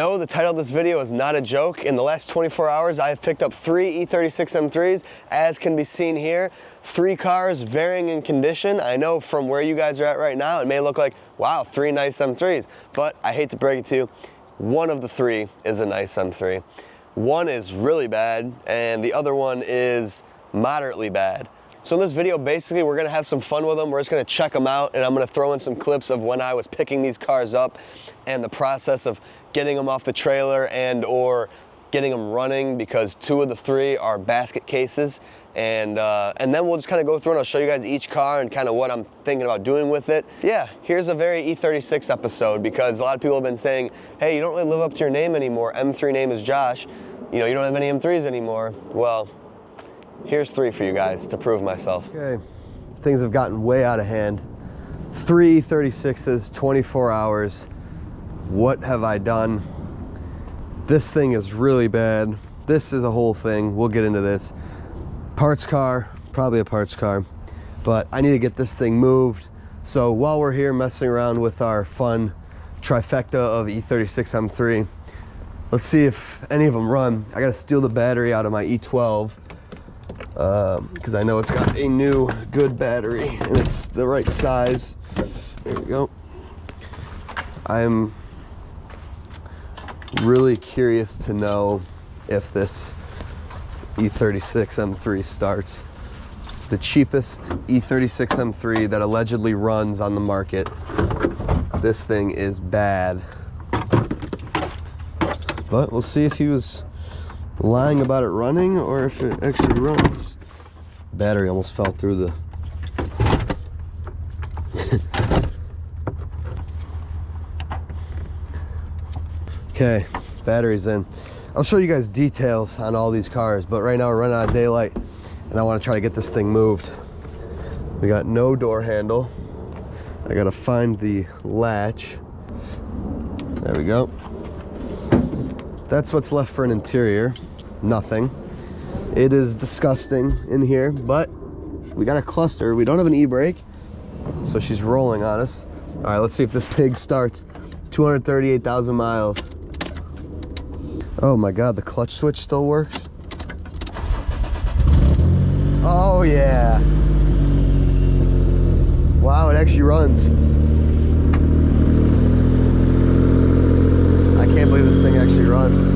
No, the title of this video is not a joke. In the last 24 hours, I have picked up 3 E36 M3s, as can be seen here. 3 cars varying in condition. I know from where you guys are at right now, it may look like, wow, 3 nice M3s, but I hate to break it to you, one of the 3 is a nice M3. One is really bad, and the other one is moderately bad. So in this video, basically, we're gonna have some fun with them. We're just gonna check them out, and I'm gonna throw in some clips of when I was picking these cars up and the process of getting them off the trailer and or getting them running, because 2 of the 3 are basket cases. And then we'll just kind of go through and I'll show you guys each car and kind of what I'm thinking about doing with it. Yeah, here's a very E36 episode, because a lot of people have been saying, hey, you don't really live up to your name anymore. M3 name is Josh. You know, you don't have any M3s anymore. Well, here's 3 for you guys to prove myself. Okay, things have gotten way out of hand. 3 E36s, 24 hours. What have I done? This thing is really bad. This is a whole thing. We'll get into this. Parts car, probably a parts car, but I need to get this thing moved. So while we're here messing around with our fun trifecta of E36 M3, let's see if any of them run. I gotta steal the battery out of my E12 because I know it's got a new good battery and it's the right size. There we go. I'm really curious to know if this E36 M3 starts. The cheapest E36 M3 that allegedly runs on the market. This thing is bad. But we'll see if he was lying about it running or if it actually runs. Battery almost fell through the... Okay, battery's in. I'll show you guys details on all these cars, but right now we're running out of daylight and I want to try to get this thing moved. We got no door handle. I gotta find the latch. There we go. That's what's left for an interior. Nothing. It is disgusting in here, but we got a cluster. We don't have an e-brake, so she's rolling on us. All right, let's see if this pig starts. 238,000 miles. Oh my God, the clutch switch still works. Oh yeah. Wow, it actually runs. I can't believe this thing actually runs.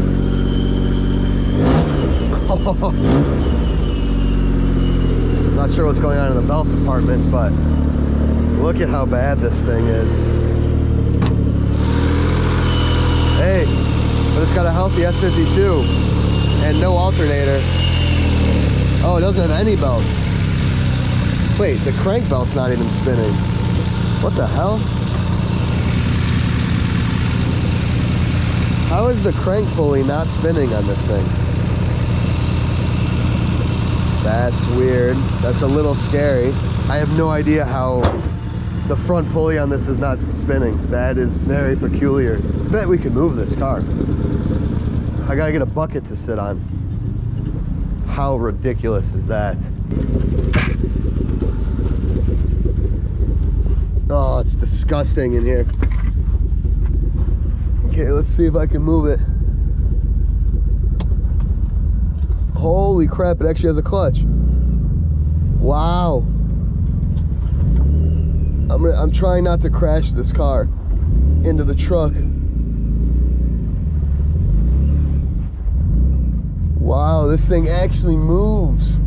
Not sure what's going on in the belt department, but look at how bad this thing is. Hey, but it's got a healthy S52 and no alternator. Oh, it doesn't have any belts. Wait, the crank belt's not even spinning. What the hell? How is the crank pulley not spinning on this thing? That's weird. That's a little scary. I have no idea how the front pulley on this is not spinning. That is very peculiar. I bet we can move this car. I gotta get a bucket to sit on. How ridiculous is that? Oh, it's disgusting in here. Okay, let's see if I can move it. Holy crap, it actually has a clutch. Wow. I'm trying not to crash this car into the truck. Wow, this thing actually moves.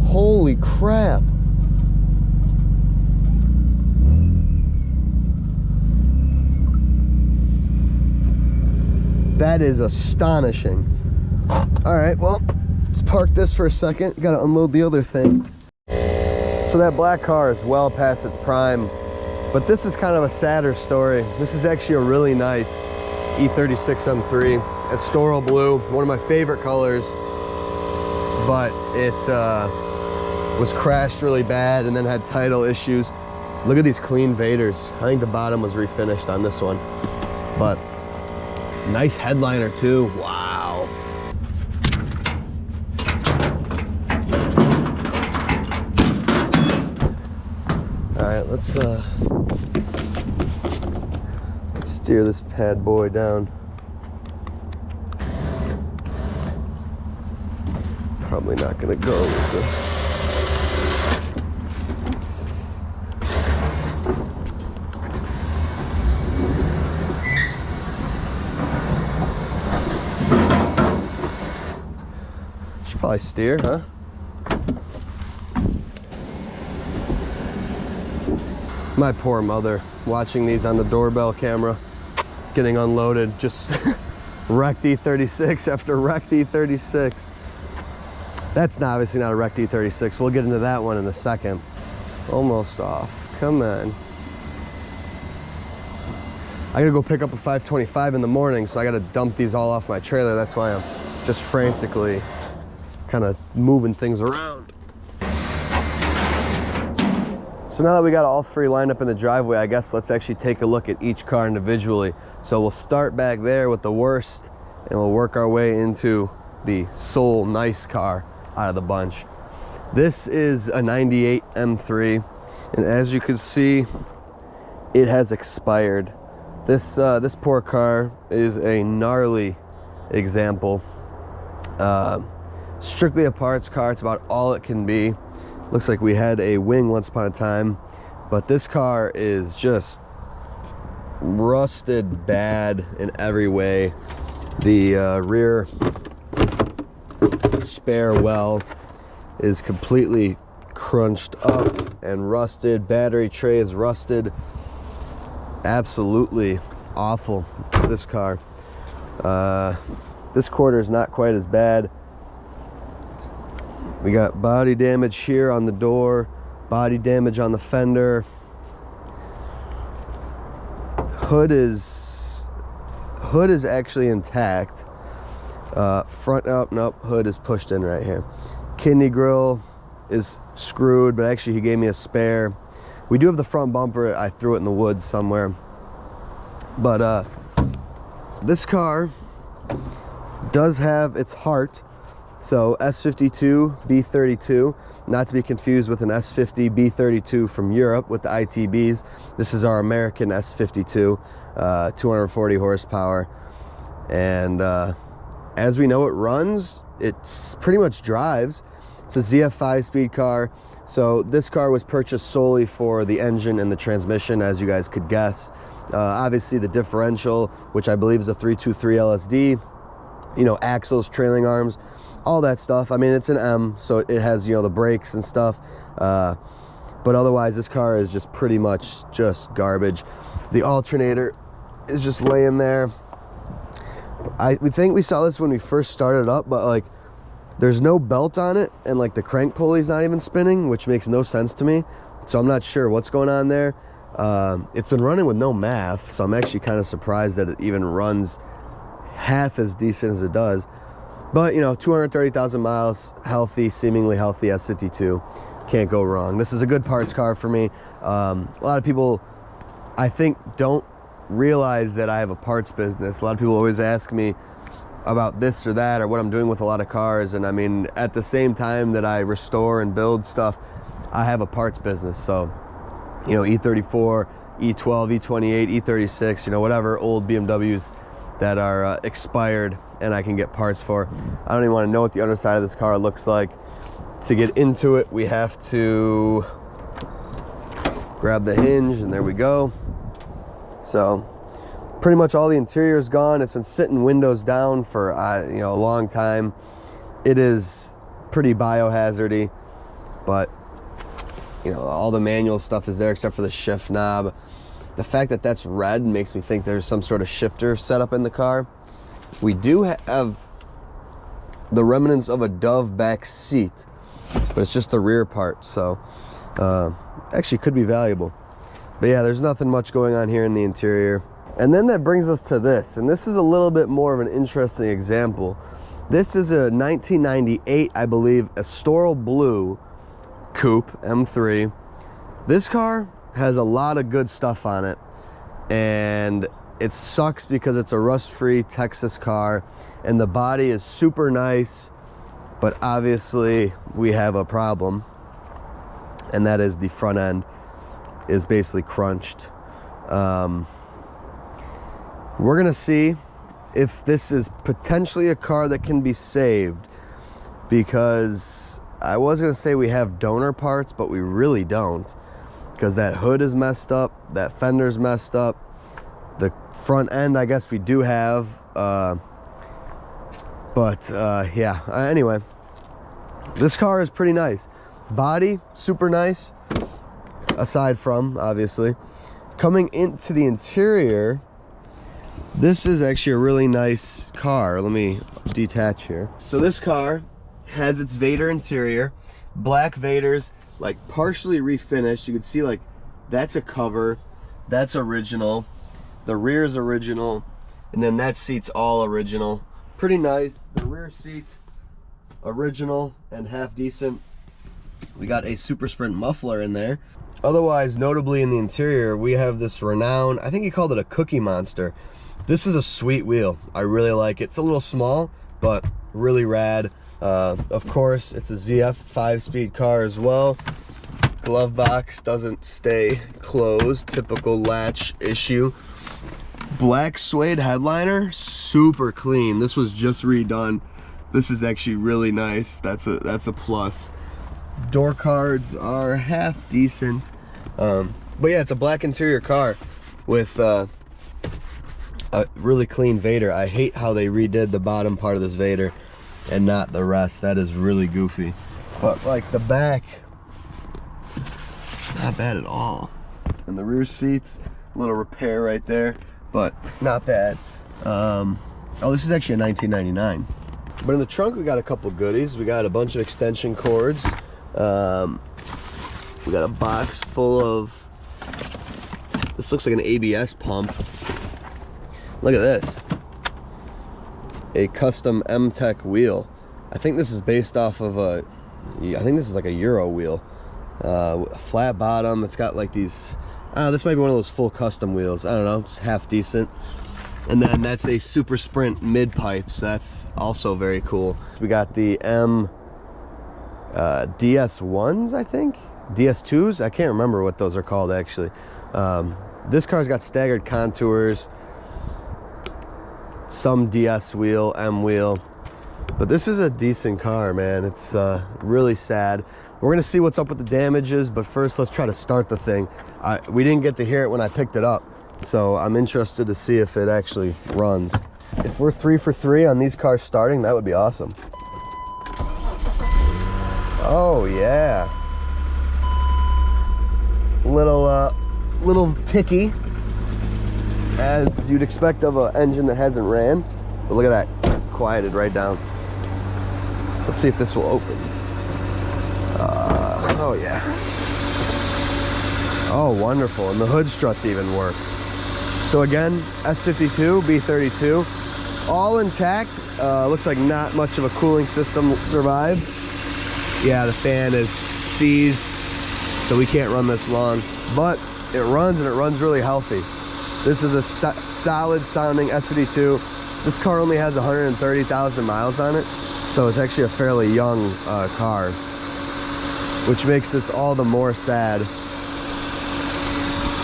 Holy crap. That is astonishing. All right, well, let's park this for a second. Gotta unload the other thing. So that black car is well past its prime, but this is kind of a sadder story. This is actually a really nice E36 M3. Estoril blue, one of my favorite colors, but it was crashed really bad and then had title issues. Look at these clean Vaders. I think the bottom was refinished on this one, but nice headliner too. Wow. All right, let's steer this bad boy down. probably not gonna go with this. Should probably steer, huh? My poor mother, watching these on the doorbell camera, getting unloaded, just wrecked E36 after wrecked E36. That's obviously not a wrecked E36. We'll get into that one in a second. Almost off. Come on. I gotta go pick up a 525 in the morning, so I gotta dump these all off my trailer. That's why I'm just frantically kind of moving things around. So now that we got all three lined up in the driveway, I guess let's actually take a look at each car individually. So we'll start back there with the worst, and we'll work our way into the sole nice car out of the bunch. This is a 98 M3, and as you can see, it has expired. This poor car is a gnarly example. Strictly a parts car, it's about all it can be. Looks like we had a wing once upon a time, but this car is just rusted bad in every way. The rear spare well is completely crunched up and rusted. Battery tray is rusted. Absolutely awful, this car. This quarter is not quite as bad. We got body damage here on the door, body damage on the fender. Hood is actually intact. Front, oh, nope, hood is pushed in right here. Kidney grill is screwed, but actually he gave me a spare. We do have the front bumper. I threw it in the woods somewhere. But this car does have its heart. So S52 B32, not to be confused with an S50 B32 from Europe with the ITBs. This is our American S52, 240 horsepower. And as we know, it runs, it pretty much drives. It's a ZF 5-speed car. So this car was purchased solely for the engine and the transmission, as you guys could guess. Obviously the differential, which I believe is a 323 LSD, you know, axles, trailing arms, all that stuff. I mean, it's an M, so it has, you know, the brakes and stuff. But otherwise, this car is just pretty much just garbage. The alternator is just laying there. We think we saw this when we first started up, but like, there's no belt on it, and like the crank pulley's not even spinning, which makes no sense to me. So I'm not sure what's going on there. It's been running with no MAF, so I'm actually kind of surprised that it even runs half as decent as it does. But you know, 230,000 miles, healthy, seemingly healthy S52, can't go wrong. This is a good parts car for me. A lot of people, I think, don't realize that I have a parts business. A lot of people always ask me about this or that, or what I'm doing with a lot of cars. And I mean, at the same time that I restore and build stuff, I have a parts business. So, you know, E34, E12, E28, E36, you know, whatever old BMWs that are expired and I can get parts for. I don't even want to know what the other side of this car looks like. To get into it, we have to grab the hinge, and there we go. So pretty much all the interior is gone. It's been sitting windows down for you know, a long time. It is pretty biohazardy, but you know, all the manual stuff is there except for the shift knob. The fact that that's red makes me think there's some sort of shifter set up in the car. We do have the remnants of a Dove back seat, but it's just the rear part, so actually could be valuable. But yeah, there's nothing much going on here in the interior. And then that brings us to this, and this is a little bit more of an interesting example. This is a 1998, I believe, Estoril Blue Coupe M3. This car has a lot of good stuff on it, and it sucks because it's a rust-free Texas car, and the body is super nice, but obviously we have a problem, and that is the front end is basically crunched. We're gonna see if this is potentially a car that can be saved. because I was gonna say we have donor parts, but we really don't, because that hood is messed up, that fender's messed up, the front end I guess we do have, yeah, anyway, this car is pretty nice. Body super nice, aside from obviously. Coming into the interior, this is actually a really nice car. Let me detach here. So this car has its Vader interior, black Vaders, like partially refinished. You can see like that's a cover, that's original, the rear is original, and then that seat's all original. Pretty nice. The rear seat original and half decent. We got a Super Sprint muffler in there. Otherwise, notably in the interior, we have this renowned, I think he called it a Cookie Monster. This is a sweet wheel. I really like it. It's a little small, but really rad. Of course, it's a ZF 5-speed car as well. Glove box doesn't stay closed, typical latch issue. Black suede headliner, super clean. This was just redone. This is actually really nice. That's a plus. Door cards are half decent, but yeah, it's a black interior car with a really clean Vader. I hate how they redid the bottom part of this Vader and not the rest. That is really goofy. But like the back, it's not bad at all. And the rear seats, a little repair right there, but not bad. Oh, this is actually a 1999. But in the trunk, we got a couple goodies. We got a bunch of extension cords. We got a box full of, this looks like an ABS pump. Look at this. A custom M-Tech wheel. I think this is based off of I think this is like a Euro wheel. A flat bottom. It's got like these, this might be one of those full custom wheels. I don't know, it's half decent. And then that's a Super Sprint mid pipe, so that's also very cool. We got the DS1s, I think? DS2s? I can't remember what those are called actually. This car's got staggered contours, some DS wheel, M wheel, but this is a decent car, man. It's really sad. We're gonna see what's up with the damages, but first let's try to start the thing. We didn't get to hear it when I picked it up, so I'm interested to see if it actually runs. If we're 3 for 3 on these cars starting, that would be awesome. Oh yeah, little ticky, as you'd expect of an engine that hasn't ran. But look at that, quieted right down. Let's see if this will open. Oh yeah. Oh, wonderful, and the hood struts even work. So again, S52, B32, all intact. Looks like not much of a cooling system survived. Yeah, the fan is seized, so we can't run this long, but it runs, and it runs really healthy. This is a solid sounding S52. This car only has 130,000 miles on it, so it's actually a fairly young car, which makes this all the more sad.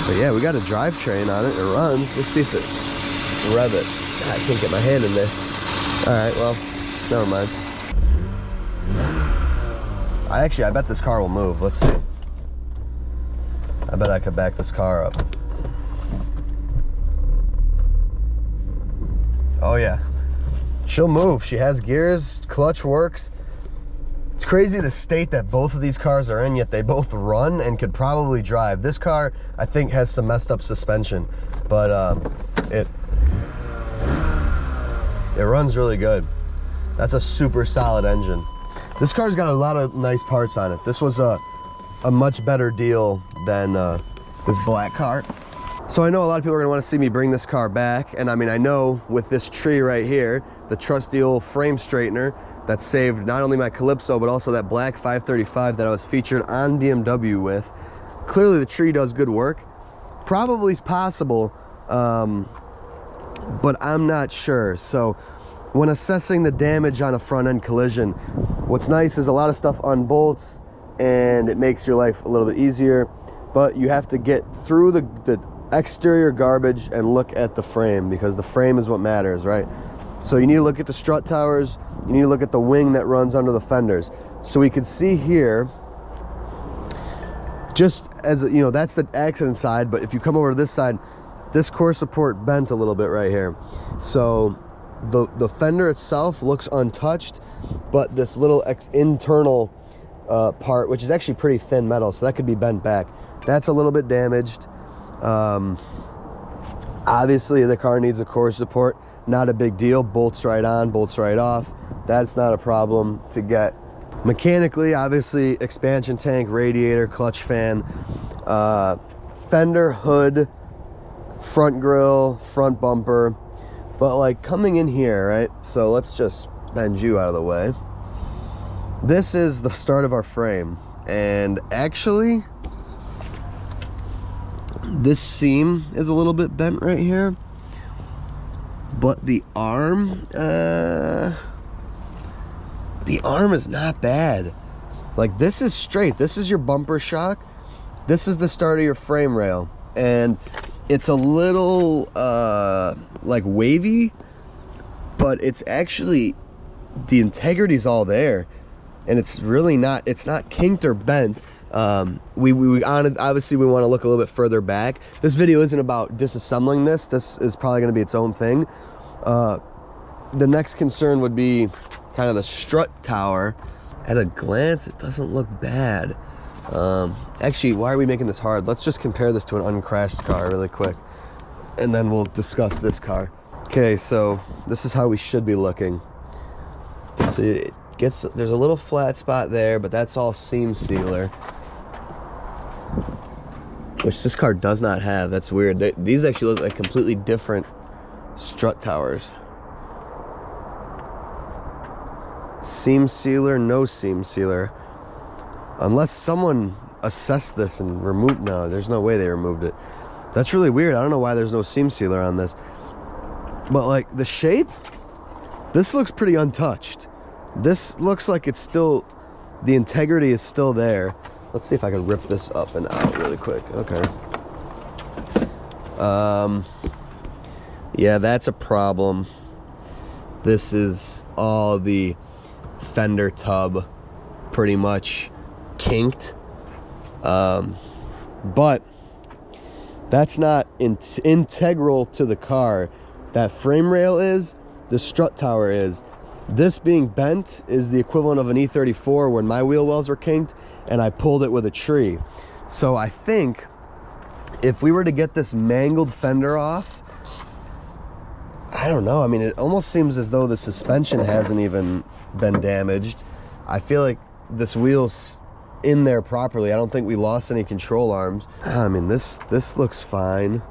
But yeah, we got a drivetrain on it. It runs. Let's see if let's rev it. God, I can't get my hand in there. All right, well, never mind. I bet this car will move. Let's see. I bet I could back this car up. Oh yeah, she'll move. She has gears, clutch works. It's crazy the state that both of these cars are in, yet they both run and could probably drive. This car, I think, has some messed up suspension, but it runs really good. That's a super solid engine. This car's got a lot of nice parts on it. This was a much better deal than this black car. So I know a lot of people are gonna wanna see me bring this car back, and I mean, I know with this tree right here, the trusty old frame straightener that saved not only my Calypso, but also that black 535 that I was featured on BMW with. Clearly the tree does good work. Probably is possible, but I'm not sure. So when assessing the damage on a front end collision, what's nice is a lot of stuff unbolts and it makes your life a little bit easier, but you have to get through the exterior garbage and look at the frame, because the frame is what matters, right? So you need to look at the strut towers, you need to look at the wing that runs under the fenders. So we can see here, just as you know, that's the accident side, but if you come over to this side, this core support bent a little bit right here. So the fender itself looks untouched, but this little internal part, which is actually pretty thin metal, so that could be bent back, that's a little bit damaged. Obviously the car needs a core support, not a big deal. Bolts right on, bolts right off, that's not a problem to get. Mechanically, obviously expansion tank, radiator, clutch fan, fender, hood, front grille, front bumper. But like coming in here, right, so let's just bend you out of the way. This is the start of our frame, and actually this seam is a little bit bent right here, but the arm is not bad. Like, this is straight. This is your bumper shock. This is the start of your frame rail, and it's a little like wavy, but it's actually, the integrity's all there, and it's really not, it's not kinked or bent. Obviously we want to look a little bit further back. This video isn't about disassembling this. This is probably going to be its own thing. The next concern would be kind of the strut tower. At a glance, it doesn't look bad. Actually, why are we making this hard? Let's just compare this to an uncrashed car really quick, and then we'll discuss this car. Okay, so this is how we should be looking. So it gets, there's a little flat spot there, but that's all seam sealer, which this car does not have. That's weird. These actually look like completely different strut towers. Seam sealer, no seam sealer. Unless someone assessed this and removed, no, there's no way they removed it. That's really weird. I don't know why there's no seam sealer on this. But like the shape, this looks pretty untouched. This looks like it's still, the integrity is still there. Let's see if I can rip this up and out really quick. Okay. Yeah, that's a problem. This is all the fender tub pretty much kinked. But that's not integral to the car. That frame rail is, the strut tower is. This being bent is the equivalent of an E34 when my wheel wells were kinked and I pulled it with a tree. So I think if we were to get this mangled fender off, I don't know. I mean, it almost seems as though the suspension hasn't even been damaged. I feel like this wheel's in there properly. I don't think we lost any control arms. I mean, this looks fine.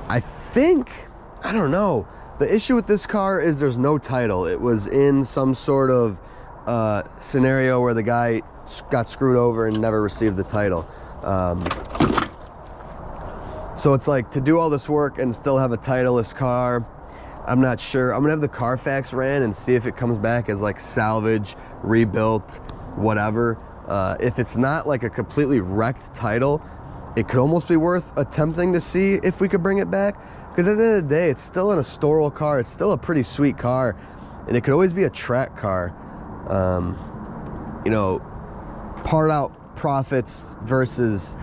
I think, I don't know. The issue with this car is there's no title. It was in some sort of scenario where the guy got screwed over and never received the title. So it's like, to do all this work and still have a titleless car, I'm not sure. I'm gonna have the Carfax ran and see if it comes back as like salvage, rebuilt, whatever. If it's not like a completely wrecked title, it could almost be worth attempting to see if we could bring it back. Because at the end of the day, it's still an Astoral car. It's still a pretty sweet car, and it could always be a track car. You know, part out profits versus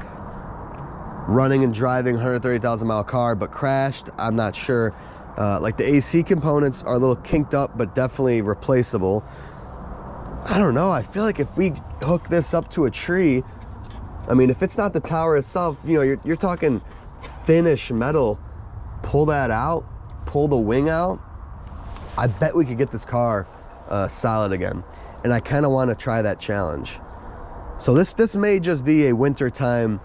running and driving 130,000 mile car, but crashed, I'm not sure. Like the AC components are a little kinked up, but definitely replaceable. I don't know. I feel like if we hook this up to a tree, I mean, if it's not the tower itself, you know, you're talking thinnish metal. Pull that out, pull the wing out, I bet we could get this car solid again. And I kind of want to try that challenge. So this may just be a wintertime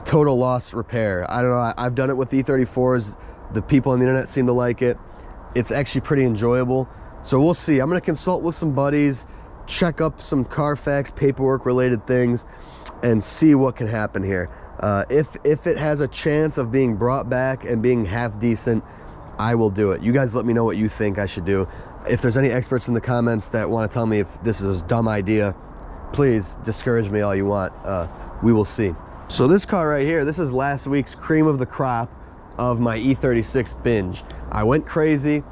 total loss repair. I don't know. I've done it with the E34s. The people on the internet seem to like it. It's actually pretty enjoyable. So we'll see. I'm going to consult with some buddies, check up some Carfax paperwork related things, and see what can happen here. If it has a chance of being brought back and being half decent, I will do it. You guys let me know what you think I should do. If there's any experts in the comments that want to tell me if this is a dumb idea, please discourage me all you want. We will see. So this car right here, this is last week's cream of the crop. of my E36 binge. I went crazy,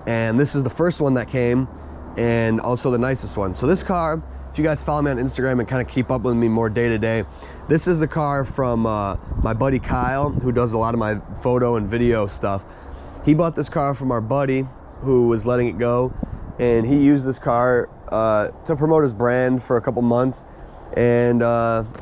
and this is the first one that came, and also the nicest one. So this car, if you guys follow me on Instagram and kind of keep up with me more day to day, this is the car from my buddy Kyle, who does a lot of my photo and video stuff. He bought this car from our buddy who was letting it go, and he used this car to promote his brand for a couple months and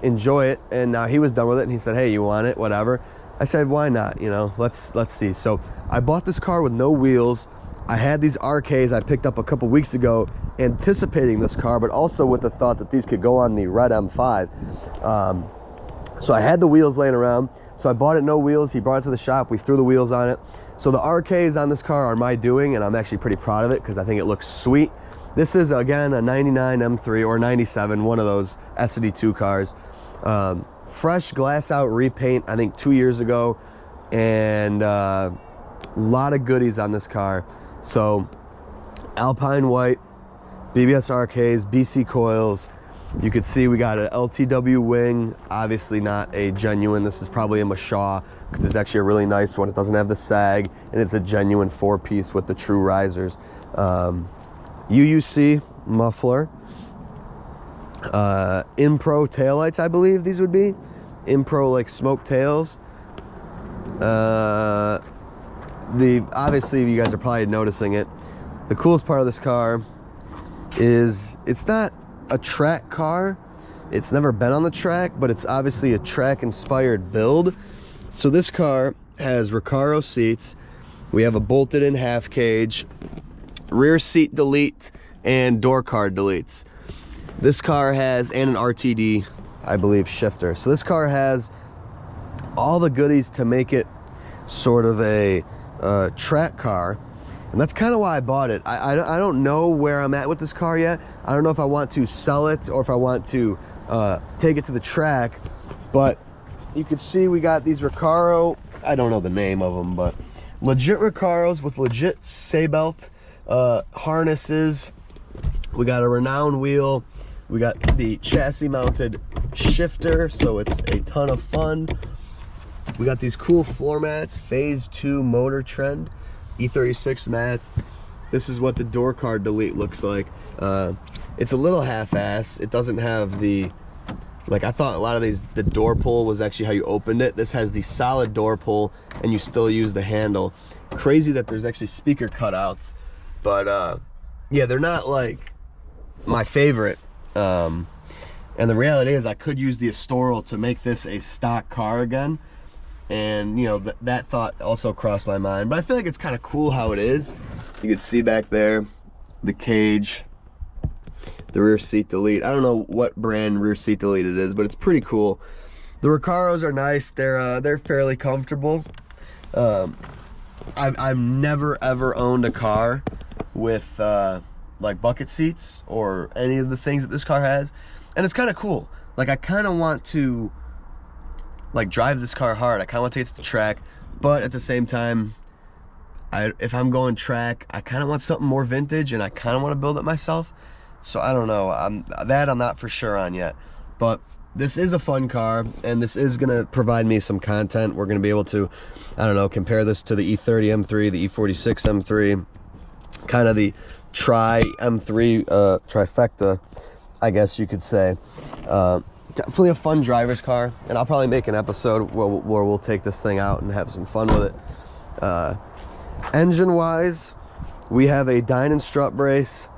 enjoy it. And now he was done with it, and he said, hey, you want it, whatever. I said, why not, you know, let's see. So I bought this car with no wheels. I had these RKs I picked up a couple weeks ago, anticipating this car, but also with the thought that these could go on the red M5. So I had the wheels laying around, so I bought it no wheels. He brought it to the shop, we threw the wheels on it. So the RKs on this car are my doing, and I'm actually pretty proud of it because I think it looks sweet. This is, again, a 99 M3 or 97, one of those SD2 cars. Fresh glass out repaint, I think 2 years ago, and a lot of goodies on this car. So Alpine white, BBS RKs, BC coils. You could see we got an LTW wing, obviously not a genuine. This is probably a Mashaw because it's actually a really nice one. It doesn't have the sag, and it's a genuine 4-piece with the true risers. UUC muffler. Impro taillights, I believe these would be. Impro like smoke tails. Obviously you guys are probably noticing it. The coolest part of this car is it's not a track car. It's never been on the track, but it's obviously a track inspired build. So this car has Recaro seats. We have a bolted in half cage, rear seat delete, and door card deletes. This car has, and an RTD, I believe, shifter. So this car has all the goodies to make it sort of a track car. And that's kind of why I bought it. I don't know where I'm at with this car yet. I don't know if I want to sell it or if I want to take it to the track. But you can see we got these Recaro, I don't know the name of them, but legit Recaros with legit Sabelt harnesses. We got a Renown wheel. We got the chassis mounted shifter, so it's a ton of fun. We got these cool floor mats, phase 2 motor trend, E36 mats. This is what the door card delete looks like. It's a little half-ass. It doesn't have the, like I thought a lot of these, the door pull was actually how you opened it. This has the solid door pull and you still use the handle. Crazy that there's actually speaker cutouts, but yeah, they're not like my favorite. And the reality is I could use the Estoril to make this a stock car again. And you know, that thought also crossed my mind, but I feel like it's kind of cool how it is. You can see back there the cage, the rear seat delete. I don't know what brand rear seat delete it is, but it's pretty cool. The Recaros are nice. They're fairly comfortable. I've never ever owned a car with like bucket seats or any of the things that this car has, and it's kind of cool. Like I kind of want to like drive this car hard. I kind of want to take it to the track, but at the same time, if I'm going track, I kind of want something more vintage, and I kind of want to build it myself. So I don't know. I'm not for sure on yet, but this is a fun car, and this is gonna provide me some content. We're gonna be able to, I don't know, compare this to the E30 M3, the E46 M3, kind of the M3 trifecta, I guess you could say. Definitely a fun driver's car, and I'll probably make an episode where we'll take this thing out and have some fun with it. Engine wise, we have a Dynon strut brace,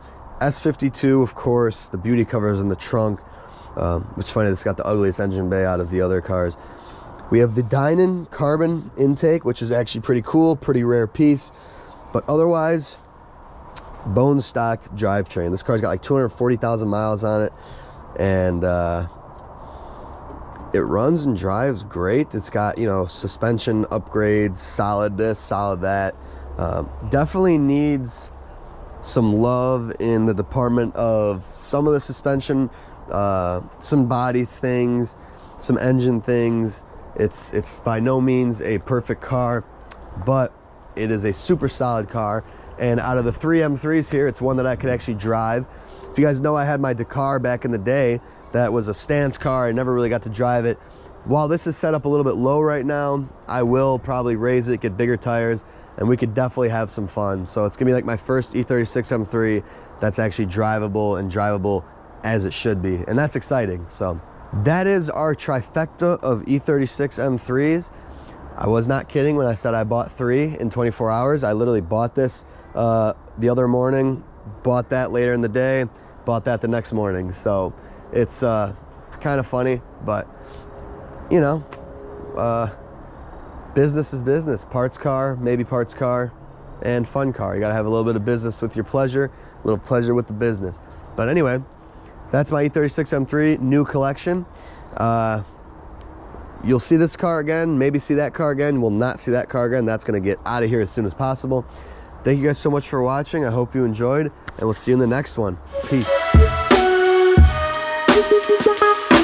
S52, of course. The beauty covers in the trunk, which is funny, this got the ugliest engine bay out of the other cars. We have the Dynon carbon intake, which is actually pretty cool, pretty rare piece, but otherwise bone stock drivetrain. This car's got like 240,000 miles on it, and it runs and drives great. It's got, you know, suspension upgrades, solid this, solid that. Definitely needs some love in the department of some of the suspension, some body things, some engine things. It's by no means a perfect car, but it is a super solid car. And out of the 3 M3s here, it's one that I could actually drive. If you guys know, I had my Dakar back in the day. That was a stance car. I never really got to drive it. While this is set up a little bit low right now, I will probably raise it, get bigger tires, and we could definitely have some fun. So it's gonna be like my first E36 M3 that's actually drivable and drivable as it should be. And that's exciting. So that is our trifecta of E36 M3s. I was not kidding when I said I bought 3 in 24 hours. I literally bought this the other morning, bought that later in the day, bought that the next morning. So it's kind of funny, but you know, business is business. Parts car, maybe parts car, and fun car. You gotta have a little bit of business with your pleasure, a little pleasure with the business. But anyway, that's my E36 M3 new collection. You'll see this car again, maybe see that car again. We'll not see that car again. That's gonna get out of here as soon as possible. Thank you guys so much for watching. I hope you enjoyed, and we'll see you in the next one. Peace.